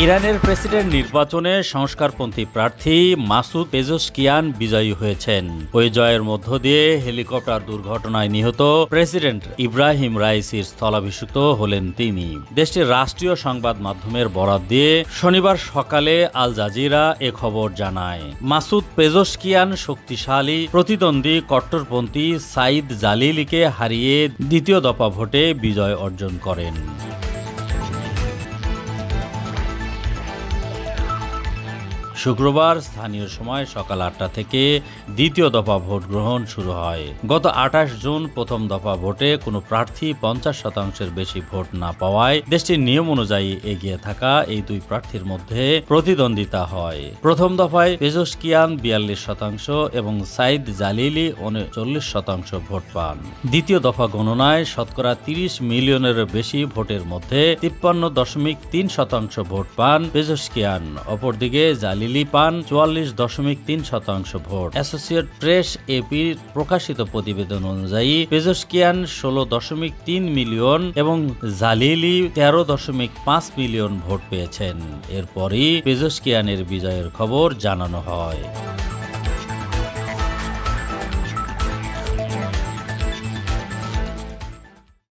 ইরানের প্রেসিডেন্ট নির্বাচনে সংস্কারপন্থী প্রার্থী মাসুদ পেজেশকিয়ান বিজয়ী হয়েছেন। ওই জয়ের মধ্য দিয়ে হেলিকপ্টার দুর্ঘটনায় নিহত প্রেসিডেন্ট ইব্রাহিম রাইসির স্থলাভিষিক্ত হলেন তিনি। দেশটির রাষ্ট্রীয় সংবাদ মাধ্যমের বরাত দিয়ে শনিবার সকালে আল জাজিরা এ খবর জানায়। মাসুদ পেজেশকিয়ান শক্তিশালী প্রতিদ্বন্দ্বী কট্টরপন্থী সাইদ জালিলিকে হারিয়ে দ্বিতীয় দফা ভোটে বিজয় অর্জন করেন। শুক্রবার স্থানীয় সময় সকাল ৮টা থেকে দ্বিতীয় দফা ভোট গ্রহণ শুরু হয়। গত ২৮ জুন প্রথম দফা ভোটে কোনো প্রার্থী ৫০% বেশি ভোট না পাওয়ায় দেশটির নিয়ম অনুযায়ী এগিয়ে থাকা এই দুই প্রার্থীর মধ্যে প্রতিদ্বন্দ্বিতা হয়। প্রথম দফায় পেজেশকিয়ান ৪২% এবং সাইদ জালিলি ৩৯% ভোট পান। দ্বিতীয় দফা গণনায় শতকরা ৩০ মিলিয়নের বেশি ভোটের মধ্যে ৫৩.৩% ভোট পান পেজেশকিয়ান। অপরদিকে জালিলি পান ৪৪.৩% ভোট। অ্যাসোসিয়েটেড প্রেস এপির প্রকাশিত প্রতিবেদন অনুযায়ী পেজেশকিয়ান ১৬.৩ মিলিয়ন এবং জালিলি ১৩.৫ মিলিয়ন ভোট পেয়েছেন। এরপরই পেজেশকিয়ানের বিজয়ের খবর জানানো হয়।